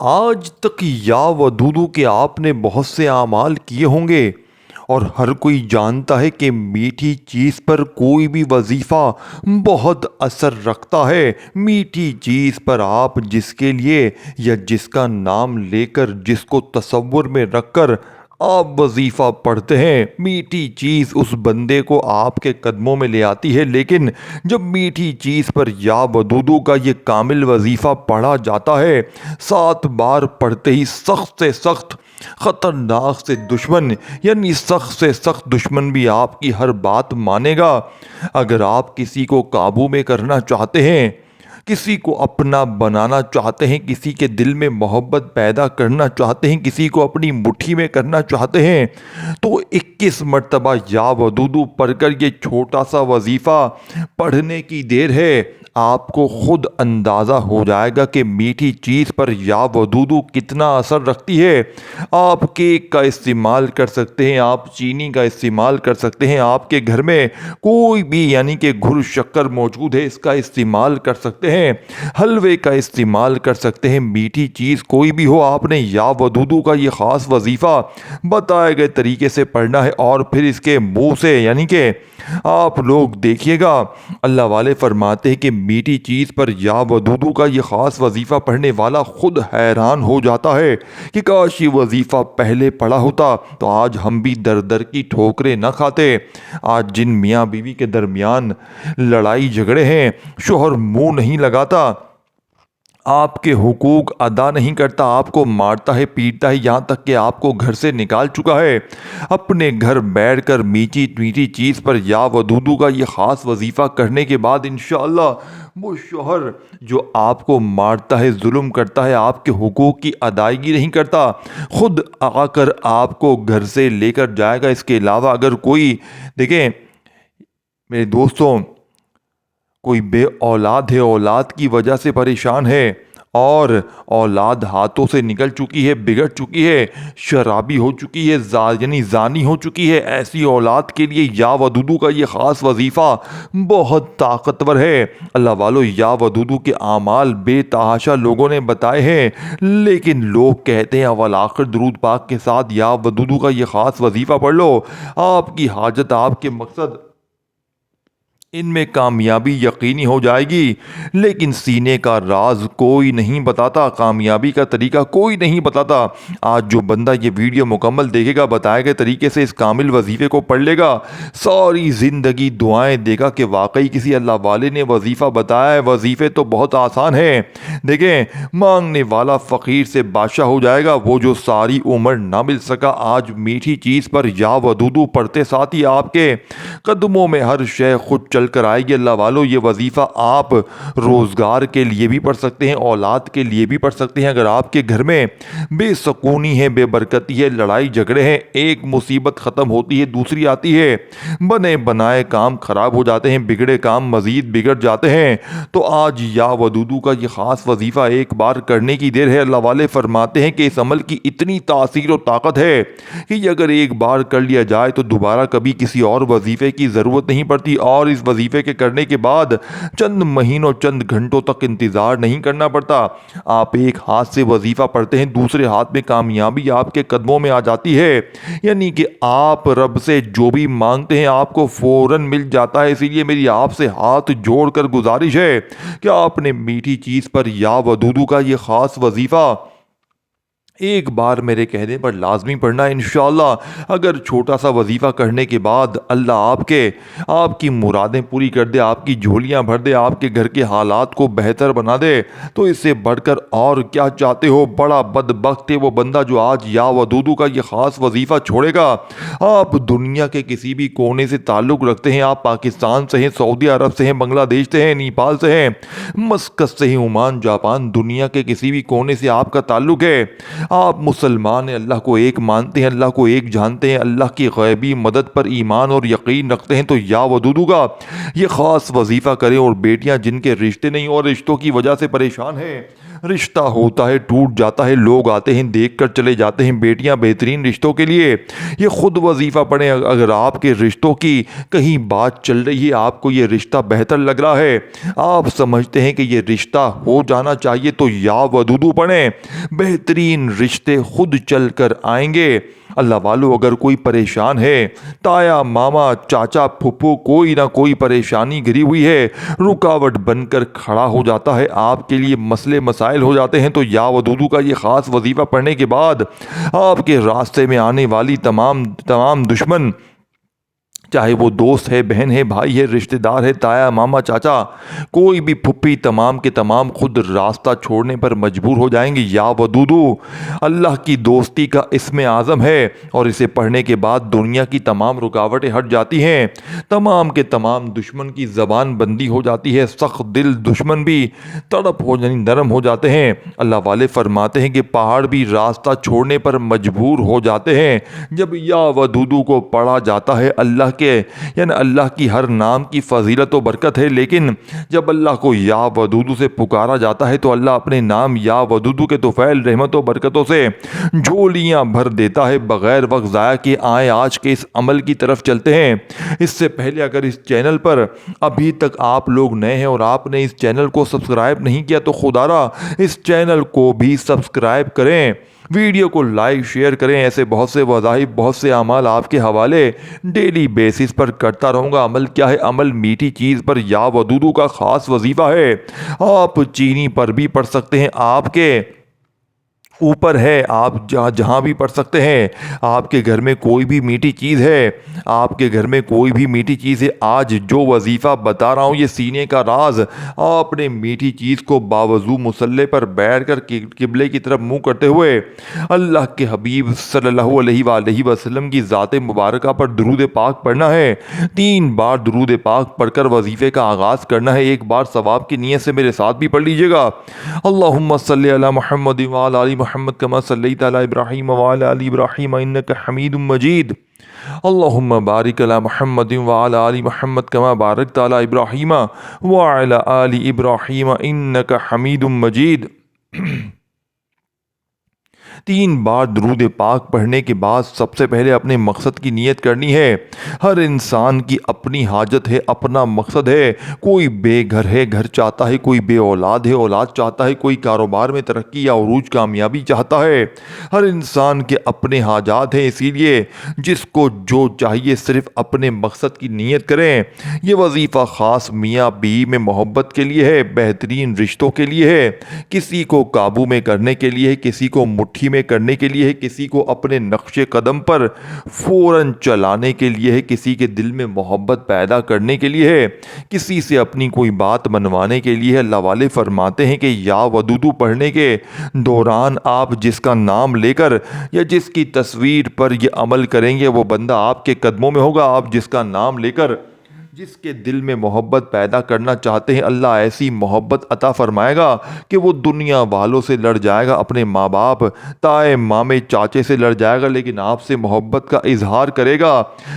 آج تک یا ودودو کہ آپ نے بہت سے اعمال کیے ہوں گے اور ہر کوئی جانتا ہے کہ میٹھی چیز پر کوئی بھی وظیفہ بہت اثر رکھتا ہے۔ میٹھی چیز پر آپ جس کے لیے یا جس کا نام لے کر جس کو تصور میں رکھ کر آپ وظیفہ پڑھتے ہیں، میٹھی چیز اس بندے کو آپ کے قدموں میں لے آتی ہے۔ لیکن جب میٹھی چیز پر یا ودودو کا یہ کامل وظیفہ پڑھا جاتا ہے، 7 بار پڑھتے ہی سخت سے سخت خطرناک سے دشمن، یعنی سخت سے سخت دشمن بھی آپ کی ہر بات مانے گا۔ اگر آپ کسی کو قابو میں کرنا چاہتے ہیں، کسی کو اپنا بنانا چاہتے ہیں، کسی کے دل میں محبت پیدا کرنا چاہتے ہیں، کسی کو اپنی مٹھی میں کرنا چاہتے ہیں، تو 21 مرتبہ یا ودودو پڑھ کر یہ چھوٹا سا وظیفہ پڑھنے کی دیر ہے۔ آپ کو خود اندازہ ہو جائے گا کہ میٹھی چیز پر یا ودودو کتنا اثر رکھتی ہے۔ آپ کیک کا استعمال کر سکتے ہیں، آپ چینی کا استعمال کر سکتے ہیں، آپ کے گھر میں کوئی بھی یعنی کہ گھر شکر موجود ہے، اس کا استعمال کر سکتے ہیں، حلوے کا استعمال کر سکتے ہیں۔ میٹھی چیز کوئی بھی ہو، آپ نے یا ودودو کا یہ خاص وظیفہ بتائے گئے طریقے سے پڑھنا ہے، اور پھر اس کے منہ سے یعنی کہ آپ لوگ دیکھیے گا، اللہ والے فرماتے ہیں کہ میٹھی چیز پر یا ودودو کا یہ خاص وظیفہ پڑھنے والا خود حیران ہو جاتا ہے کہ کاش یہ وظیفہ پہلے پڑھا ہوتا تو آج ہم بھی در در کی ٹھوکریں نہ کھاتے۔ آج جن میاں بیوی کے درمیان لڑائی جھگڑے ہیں، شوہر منہ نہیں لگاتا، آپ کے حقوق ادا نہیں کرتا، آپ کو مارتا ہے، پیٹتا ہے، یہاں تک کہ آپ کو گھر سے نکال چکا ہے، اپنے گھر بیٹھ کر میٹھی میٹھی چیز پر یا ودودو کا یہ خاص وظیفہ کرنے کے بعد انشاءاللہ وہ شوہر جو آپ کو مارتا ہے، ظلم کرتا ہے، آپ کے حقوق کی ادائیگی نہیں کرتا، خود آ کر آپ کو گھر سے لے کر جائے گا۔ اس کے علاوہ اگر کوئی دیکھیں میرے دوستوں، کوئی بے اولاد ہے، اولاد کی وجہ سے پریشان ہے، اور اولاد ہاتھوں سے نکل چکی ہے، بگڑ چکی ہے، شرابی ہو چکی ہے، یعنی زانی ہو چکی ہے، ایسی اولاد کے لیے یا ودودو کا یہ خاص وظیفہ بہت طاقتور ہے۔ اللہ والو، یا ودودو کے اعمال بے تحاشا لوگوں نے بتائے ہیں، لیکن لوگ کہتے ہیں اول آخر درود پاک کے ساتھ یا ودودو کا یہ خاص وظیفہ پڑھ لو، آپ کی حاجت، آپ کے مقصد ان میں کامیابی یقینی ہو جائے گی۔ لیکن سینے کا راز کوئی نہیں بتاتا، کامیابی کا طریقہ کوئی نہیں بتاتا۔ آج جو بندہ یہ ویڈیو مکمل دیکھے گا، بتائے گئے طریقے سے اس کامل وظیفے کو پڑھ لے گا، ساری زندگی دعائیں دے گا کہ واقعی کسی اللہ والے نے وظیفہ بتایا ہے۔ وظیفے تو بہت آسان ہیں، دیکھیں مانگنے والا فقیر سے بادشاہ ہو جائے گا، وہ جو ساری عمر نہ مل سکا آج میٹھی چیز پر یا ودودو پڑھتے ساتھ ہی آپ کے قدموں میں ہر شے خود چل کر آئے گی۔ اللہ والو، یہ وظیفہ آپ روزگار کے لیے بھی پڑھ سکتے ہیں، اولاد کے لیے بھی پڑھ سکتے ہیں۔ اگر آپ کے گھر میں بے سکونی ہے، بے برکتی ہے، لڑائی جھگڑے ہیں، ایک مصیبت ختم ہوتی ہے دوسری آتی ہے، بنے بنائے کام خراب ہو جاتے ہیں، بگڑے کام مزید بگڑ جاتے ہیں، تو آج یا ودودو کا یہ خاص وظیفہ ایک بار کرنے کی دیر ہے۔ اللہ والے فرماتے ہیں کہ اس عمل کی اتنی تاثیر و طاقت ہے کہ یہ اگر ایک بار کر لیا جائے تو دوبارہ کبھی کسی اور وظیفے کی ضرورت نہیں پڑتی، اور اس وظیفے کے کرنے کے بعد چند مہینوں چند گھنٹوں تک انتظار نہیں کرنا پڑتا۔ آپ ایک ہاتھ سے وظیفہ پڑھتے ہیں، دوسرے ہاتھ میں کامیابی آپ کے قدموں میں آ جاتی ہے، یعنی کہ آپ رب سے جو بھی مانگتے ہیں آپ کو فوراً مل جاتا ہے۔ اسی لیے میری آپ سے ہاتھ جوڑ کر گزارش ہے کہ آپ نے میٹھی چیز پر یا ودودو کا یہ خاص وظیفہ ایک بار میرے کہنے پر لازمی پڑھنا ہے۔ انشاءاللہ اگر چھوٹا سا وظیفہ کرنے کے بعد اللہ آپ کی مرادیں پوری کر دے، آپ کی جھولیاں بھر دے، آپ کے گھر کے حالات کو بہتر بنا دے، تو اس سے بڑھ کر اور کیا چاہتے ہو؟ بڑا بدبخت ہے وہ بندہ جو آج یا ودودو کا یہ خاص وظیفہ چھوڑے گا۔ آپ دنیا کے کسی بھی کونے سے تعلق رکھتے ہیں، آپ پاکستان سے ہیں، سعودی عرب سے ہیں، بنگلہ دیش سے ہیں، نیپال سے ہیں، مسقط سے ہیں، عمان، جاپان، دنیا کے کسی بھی کونے سے آپ کا تعلق ہے، آپ مسلمان ہیں، اللہ کو ایک مانتے ہیں، اللہ کو ایک جانتے ہیں، اللہ کی غیبی مدد پر ایمان اور یقین رکھتے ہیں، تو یا ودودو کا یہ خاص وظیفہ کریں۔ اور بیٹیاں جن کے رشتے نہیں اور رشتوں کی وجہ سے پریشان ہیں، رشتہ ہوتا ہے ٹوٹ جاتا ہے، لوگ آتے ہیں دیکھ کر چلے جاتے ہیں، بیٹیاں بہترین رشتوں کے لیے یہ خود وظیفہ پڑھیں۔ اگر آپ کے رشتوں کی کہیں بات چل رہی ہے، آپ کو یہ رشتہ بہتر لگ رہا ہے، آپ سمجھتے ہیں کہ یہ رشتہ ہو جانا چاہیے، تو یا ودودو پڑھیں، بہترین رشتے خود چل کر آئیں گے۔ اللہ والو، اگر کوئی پریشان ہے، تایا ماما چاچا پھپھو کوئی نہ کوئی پریشانی گھری ہوئی ہے، رکاوٹ بن کر کھڑا ہو جاتا ہے، آپ کے لیے مسئلے مسائل ہو جاتے ہیں، تو یا ودودو کا یہ خاص وظیفہ پڑھنے کے بعد آپ کے راستے میں آنے والی تمام دشمن، چاہے وہ دوست ہے، بہن ہے، بھائی ہے، رشتہ دار ہے، تایا ماما چاچا کوئی بھی پھپھی، تمام کے تمام خود راستہ چھوڑنے پر مجبور ہو جائیں گے۔ یا ودودو اللہ کی دوستی کا اسم اعظم ہے، اور اسے پڑھنے کے بعد دنیا کی تمام رکاوٹیں ہٹ جاتی ہیں، تمام کے تمام دشمن کی زبان بندی ہو جاتی ہے، سخت دل دشمن بھی تڑپ ہو یعنی نرم ہو جاتے ہیں۔ اللہ والے فرماتے ہیں کہ پہاڑ بھی راستہ چھوڑنے پر مجبور ہو جاتے ہیں جب یا ودودو کو پڑھا جاتا ہے۔ اللہ یعنی اللہ کی ہر نام کی فضیلت و برکت ہے، لیکن جب اللہ کو یا ودودو سے پکارا جاتا ہے تو اللہ اپنے نام یا ودودو کے طفیل رحمت و برکتوں سے جھولیاں بھر دیتا ہے۔ بغیر وقت ضائع کیے آئیں آج کے اس عمل کی طرف چلتے ہیں۔ اس سے پہلے اگر اس چینل پر ابھی تک آپ لوگ نئے ہیں اور آپ نے اس چینل کو سبسکرائب نہیں کیا تو خدا را اس چینل کو بھی سبسکرائب کریں، ویڈیو کو لائک شیئر کریں۔ ایسے بہت سے وظائف، بہت سے اعمال آپ کے حوالے ڈیلی بیسس پر کرتا رہوں گا۔ عمل کیا ہے؟ عمل میٹھی چیز پر یا ودودو کا خاص وظیفہ ہے۔ آپ چینی پر بھی پڑھ سکتے ہیں، آپ کے اوپر ہے، آپ جہاں بھی پڑھ سکتے ہیں۔ آپ کے گھر میں کوئی بھی میٹھی چیز ہے، آپ کے گھر میں کوئی بھی میٹھی چیز ہے، آج جو وظیفہ بتا رہا ہوں یہ سینے کا راز، آپ نے میٹھی چیز کو باوضو مصلے پر بیٹھ کر قبلے کی طرف منہ کرتے ہوئے اللہ کے حبیب صلی اللہ علیہ وآلہ وسلم کی ذات مبارکہ پر درود پاک پڑھنا ہے۔ 3 بار درود پاک پڑھ کر وظیفے کا آغاز کرنا ہے۔ ایک بار ثواب کی نیت سے میرے ساتھ بھی پڑھ لیجئے گا۔ اللہم صلی علی محمد وعلی آل محمد کما صلیت علی ابراہیم وعلی آل ابراہیم انک حمید مجید۔ اللہم بارک علی محمد وعلی آل محمد کما بارکت علی ابراہیم وعلی آل ابراہیم انک حمید مجید۔ 3 بار درود پاک پڑھنے کے بعد سب سے پہلے اپنے مقصد کی نیت کرنی ہے۔ ہر انسان کی اپنی حاجت ہے، اپنا مقصد ہے۔ کوئی بے گھر ہے، گھر چاہتا ہے، کوئی بے اولاد ہے، اولاد چاہتا ہے، کوئی کاروبار میں ترقی یا عروج کامیابی چاہتا ہے۔ ہر انسان کے اپنے حاجات ہیں، اسی لیے جس کو جو چاہیے صرف اپنے مقصد کی نیت کریں۔ یہ وظیفہ خاص میاں بیوی میں محبت کے لیے ہے، بہترین رشتوں کے لیے ہے، کسی کو قابو میں کرنے کے لیے ہے، کسی کو مٹھی میں کرنے کے لیے ہے، کسی کو اپنے نقش قدم پر فوراً چلانے کے لیے ہے، کسی کے دل میں محبت پیدا کرنے کے لیے ہے، کسی سے اپنی کوئی بات منوانے کے لیے ہے۔ اللہ والے فرماتے ہیں کہ یا ودودو پڑھنے کے دوران آپ جس کا نام لے کر یا جس کی تصویر پر یہ عمل کریں گے وہ بندہ آپ کے قدموں میں ہوگا۔ آپ جس کا نام لے کر جس کے دل میں محبت پیدا کرنا چاہتے ہیں، اللہ ایسی محبت عطا فرمائے گا کہ وہ دنیا والوں سے لڑ جائے گا، اپنے ماں باپ، تائے مامے چاچے سے لڑ جائے گا، لیکن آپ سے محبت کا اظہار کرے گا۔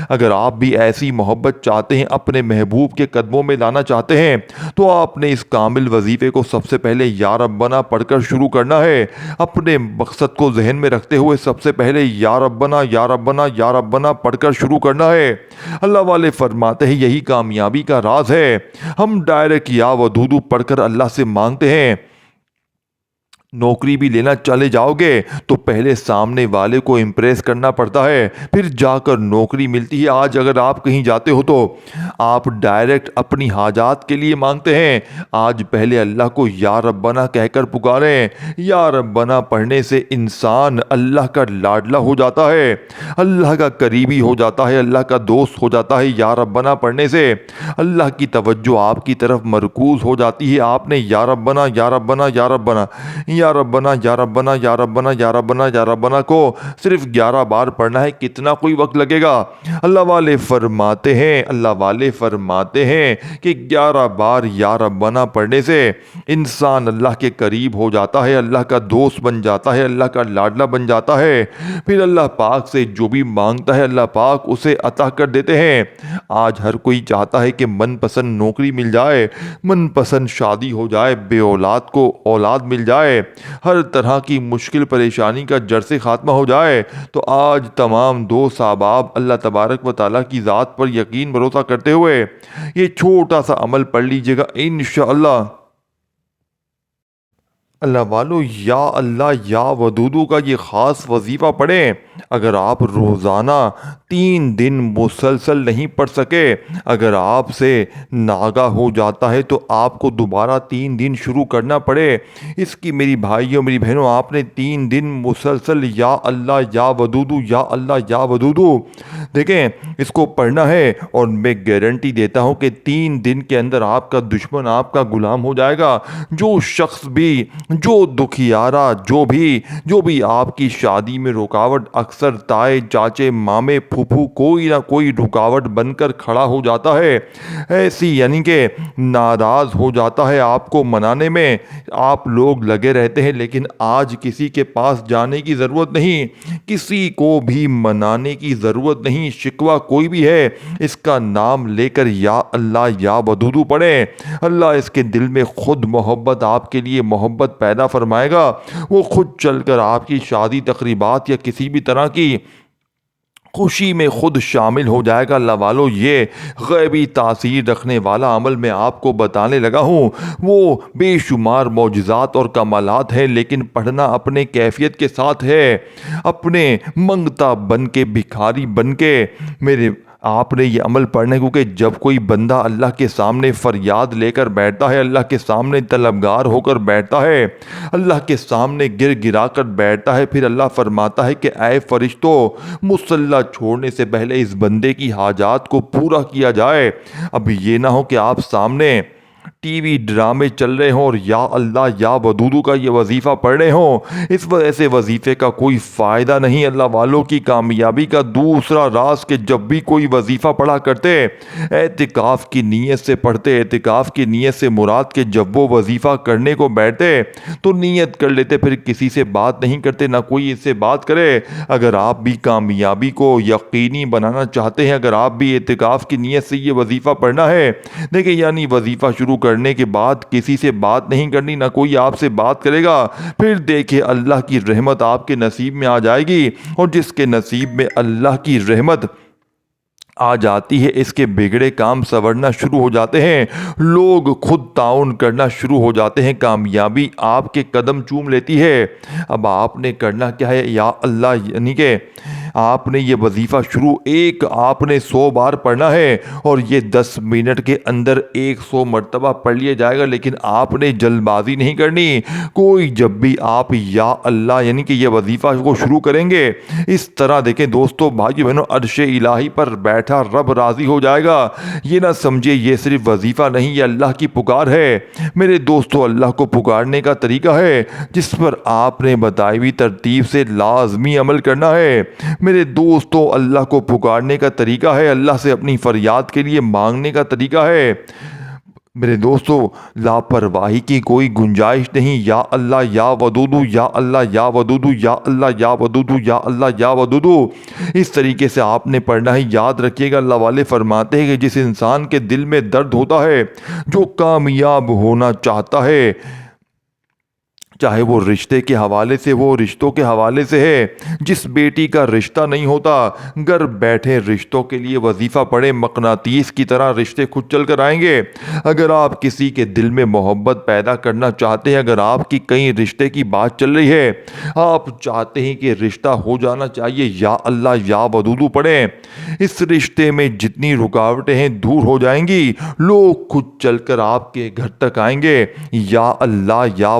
اگر آپ بھی ایسی محبت چاہتے ہیں، اپنے محبوب کے قدموں میں لانا چاہتے ہیں، تو آپ نے اس کامل وظیفے کو سب سے پہلے یا ربنا پڑھ کر شروع کرنا ہے۔ اپنے مقصد کو ذہن میں رکھتے ہوئے سب سے پہلے یا ربنا یا ربنا یا ربنا پڑھ کر شروع کرنا ہے۔ اللہ والے فرماتے ہیں یہی کامیابی کا راز ہے۔ ہم ڈائریکٹ یا ودودو پڑھ کر اللہ سے مانگتے ہیں۔ نوکری بھی لینا چلے جاؤ گے تو پہلے سامنے والے کو امپریس کرنا پڑتا ہے، پھر جا کر نوکری ملتی ہے۔ آج اگر آپ کہیں جاتے ہو تو آپ ڈائریکٹ اپنی حاجات کے لیے مانگتے ہیں۔ آج پہلے اللہ کو یا ربنا کہہ کر پکاریں۔ یا ربنا پڑھنے سے انسان اللہ کا لاڈلا ہو جاتا ہے، اللہ کا قریبی ہو جاتا ہے، اللہ کا دوست ہو جاتا ہے۔ یا ربنا پڑھنے سے اللہ کی توجہ آپ کی طرف مرکوز ہو جاتی ہے۔ آپ نے یا ربنا یا ربنا یا ربنا یا ربنا یا ربنا یا ربنا یا ربنا یا ربنا کو صرف 11 بار پڑھنا ہے، کتنا کوئی وقت لگے گا؟ اللہ والے فرماتے ہیں کہ 11 بار یا ربنا پڑھنے سے انسان اللہ کے قریب ہو جاتا ہے، اللہ کا دوست بن جاتا ہے، اللہ کا لاڈلا بن جاتا ہے، پھر اللہ پاک سے جو بھی مانگتا ہے اللہ پاک اسے عطا کر دیتے ہیں۔ آج ہر کوئی چاہتا ہے کہ من پسند نوکری مل جائے، من پسند شادی ہو جائے، بے اولاد کو اولاد مل جائے، ہر طرح کی مشکل پریشانی کا جڑ سے خاتمہ ہو جائے۔ تو آج تمام دوست احباب اللہ تبارک و تعالیٰ کی ذات پر یقین بھروسہ کرتے ہوئے یہ چھوٹا سا عمل پڑھ لیجئے گا انشاءاللہ۔ اللہ والو، یا اللہ یا ودودو کا یہ خاص وظیفہ پڑھیں۔ اگر آپ روزانہ 3 دن مسلسل نہیں پڑھ سکے، اگر آپ سے ناگا ہو جاتا ہے تو آپ کو دوبارہ 3 دن شروع کرنا پڑے۔ اس کی میری بھائیوں میری بہنوں، آپ نے 3 دن مسلسل یا اللہ یا ودودو یا اللہ یا ودودو دیکھیں اس کو پڑھنا ہے، اور میں گارنٹی دیتا ہوں کہ 3 دن کے اندر آپ کا دشمن آپ کا غلام ہو جائے گا۔ جو شخص بھی، جو دکھیارا، جو بھی آپ کی شادی میں رکاوٹ، اکثر تائے چاچے مامے پھوپھو کوئی نہ کوئی رکاوٹ بن کر کھڑا ہو جاتا ہے، ایسی یعنی کہ ناراض ہو جاتا ہے آپ کو منانے میں، آپ لوگ لگے رہتے ہیں، لیکن آج کسی کے پاس جانے کی ضرورت نہیں، کسی کو بھی منانے کی ضرورت نہیں۔ شکوہ کوئی بھی ہے اس کا نام لے کر یا اللہ یا ودودو پڑھیں، اللہ اس کے دل میں خود محبت، آپ کے لیے محبت پیدا فرمائے گا، وہ خود چل کر آپ کی شادی تقریبات یا کسی بھی طرح کی خوشی میں خود شامل ہو جائے گا۔ اللہ والو، یہ غیبی تاثیر رکھنے والا عمل میں آپ کو بتانے لگا ہوں، وہ بے شمار معجزات اور کمالات ہیں، لیکن پڑھنا اپنے کیفیت کے ساتھ ہے، اپنے منگتا بن کے، بھکاری بن کے میرے آپ نے یہ عمل پڑھنا ہے، کیونکہ جب کوئی بندہ اللہ کے سامنے فریاد لے کر بیٹھتا ہے، اللہ کے سامنے طلبگار ہو کر بیٹھتا ہے، اللہ کے سامنے گر گرا کر بیٹھتا ہے، پھر اللہ فرماتا ہے کہ اے فرشتوں، مصلی چھوڑنے سے پہلے اس بندے کی حاجات کو پورا کیا جائے۔ اب یہ نہ ہو کہ آپ سامنے ٹی وی ڈرامے چل رہے ہوں اور یا اللہ یا ودودو کا یہ وظیفہ پڑھ رہے ہوں، اس وجہ سے وظیفے کا کوئی فائدہ نہیں۔ اللہ والوں کی کامیابی کا دوسرا راز کہ جب بھی کوئی وظیفہ پڑھا کرتے، اعتکاف کی نیت سے پڑھتے، اعتکاف کی نیت سے مراد کہ جب وہ وظیفہ کرنے کو بیٹھتے تو نیت کر لیتے، پھر کسی سے بات نہیں کرتے، نہ کوئی اس سے بات کرے۔ اگر آپ بھی کامیابی کو یقینی بنانا چاہتے ہیں، اگر آپ بھی اعتکاف کی نیت سے یہ وظیفہ پڑھنا ہے، دیکھیں یعنی وظیفہ شروع کرنے کے بعد کسی سے بات نہیں کرنی، نہ کوئی آپ سے بات کرے گا، پھر دیکھیں اللہ کی رحمت آپ کے نصیب میں آ جائے گی، اور جس کے نصیب میں اللہ کی رحمت آ جاتی ہے اس کے بگڑے کام سنورنا شروع ہو جاتے ہیں، لوگ خود تعاون کرنا شروع ہو جاتے ہیں، کامیابی آپ کے قدم چوم لیتی ہے۔ اب آپ نے کرنا کیا ہے؟ یا اللہ یعنی کہ آپ نے یہ وظیفہ آپ نے 100 بار پڑھنا ہے، اور یہ 10 منٹ کے اندر 100 مرتبہ پڑھ لیا جائے گا، لیکن آپ نے جلد بازی نہیں کرنی۔ کوئی جب بھی آپ یا اللہ یعنی کہ یہ وظیفہ کو شروع کریں گے، اس طرح دیکھیں دوستو بھائیو بہنوں، عرش الہی پر بیٹھا رب راضی ہو جائے گا۔ یہ نہ سمجھے یہ صرف وظیفہ نہیں، یہ اللہ کی پکار ہے میرے دوستو۔ اللہ کو پکارنے کا طریقہ ہے جس پر آپ نے بتائی ہوئی ترتیب سے لازمی عمل کرنا ہے میرے دوستو۔ اللہ کو پکارنے کا طریقہ ہے، اللہ سے اپنی فریاد کے لیے مانگنے کا طریقہ ہے میرے دوستو، لاپرواہی کی کوئی گنجائش نہیں۔ یا اللہ یا ودودو یا اللہ یا ودودو یا اللہ یا ودودو یا اللہ یا ودودو، اس طریقے سے آپ نے پڑھنا ہے۔ یاد رکھیے گا اللہ والے فرماتے ہیں کہ جس انسان کے دل میں درد ہوتا ہے، جو کامیاب ہونا چاہتا ہے، چاہے وہ رشتے کے حوالے سے، وہ رشتوں کے حوالے سے ہے، جس بیٹی کا رشتہ نہیں ہوتا، گھر بیٹھے رشتوں کے لیے وظیفہ پڑھے، مقناطیس کی طرح رشتے خود چل کر آئیں گے۔ اگر آپ کسی کے دل میں محبت پیدا کرنا چاہتے ہیں، اگر آپ کی کہیں رشتے کی بات چل رہی ہے، آپ چاہتے ہیں کہ رشتہ ہو جانا چاہیے، یا اللہ یا ودودو پڑھیں، اس رشتے میں جتنی رکاوٹیں ہیں دور ہو جائیں گی، لوگ خود چل کر آپ کے گھر تک آئیں گے۔ یا اللہ یا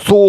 100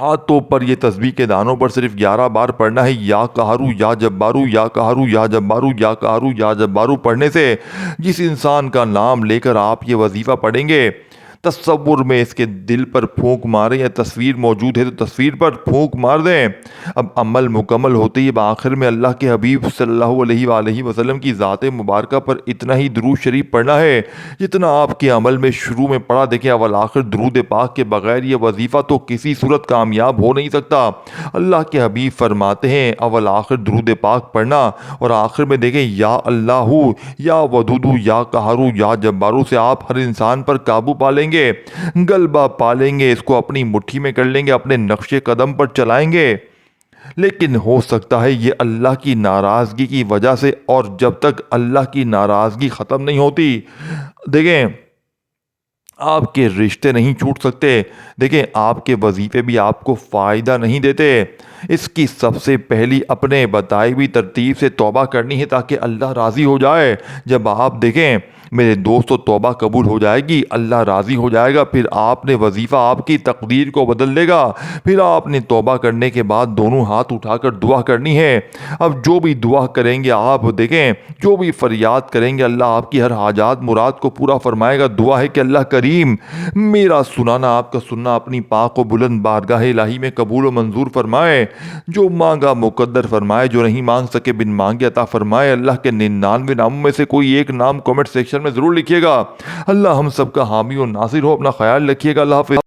ہاتھوں پر یہ تسبیح کے دانوں پر صرف 11 بار پڑھنا ہے یا قہرو یا جبارو یا قہرو یا جبارو یا قہرو یا جبارو پڑھنے سے جس انسان کا نام لے کر آپ یہ وظیفہ پڑھیں گے، تصور میں اس کے دل پر پھونک ماریں، یا تصویر موجود ہے تو تصویر پر پھونک مار دیں۔ اب عمل مکمل ہوتے ہی بآخر میں اللہ کے حبیب صلی اللہ علیہ وآلہ وسلم کی ذات مبارکہ پر اتنا ہی درود شریف پڑھنا ہے جتنا آپ کے عمل میں شروع میں پڑھا۔ دیکھیں اول آخر درود پاک کے بغیر یہ وظیفہ تو کسی صورت کامیاب ہو نہیں سکتا۔ اللہ کے حبیب فرماتے ہیں اول آخر درود پاک پڑھنا اور آخر میں دیکھیں یا اللہ یا ودودو یا قہرو یا جبارو سے آپ ہر انسان پر قابو پا لیں گے، غلبہ پا لیں گے، اس کو اپنی مٹھی میں کر لیں گے، اپنے نقش قدم پر چلائیں گے۔ لیکن ہو سکتا ہے یہ اللہ کی ناراضگی کی وجہ سے، اور جب تک اللہ کی ناراضگی ختم نہیں ہوتی، دیکھیں آپ کے رشتے نہیں چھوٹ سکتے، دیکھیں آپ کے وظیفے بھی آپ کو فائدہ نہیں دیتے۔ اس کی سب سے پہلی اپنے بتائی ہوئی ترتیب سے توبہ کرنی ہے تاکہ اللہ راضی ہو جائے۔ جب آپ دیکھیں میرے دوستو توبہ قبول ہو جائے گی، اللہ راضی ہو جائے گا، پھر آپ نے وظیفہ آپ کی تقدیر کو بدل دے گا۔ پھر آپ نے توبہ کرنے کے بعد دونوں ہاتھ اٹھا کر دعا کرنی ہے۔ اب جو بھی دعا کریں گے آپ دیکھیں، جو بھی فریاد کریں گے اللہ آپ کی ہر حاجات مراد کو پورا فرمائے گا۔ دعا ہے کہ اللہ کریم میرا سنانا آپ کا سننا اپنی پاک و بلند بارگاہ الہی میں قبول و منظور فرمائے، جو مانگا مقدر فرمائے، جو نہیں مانگ سکے بن مانگے عطا فرمائے۔ اللہ کے 99 ناموں میں سے کوئی ایک نام کمنٹ سیکشن میں ضرور لکھیے گا۔ اللہ ہم سب کا حامی و ناصر ہو۔ اپنا خیال رکھیے گا۔ اللہ حافظ۔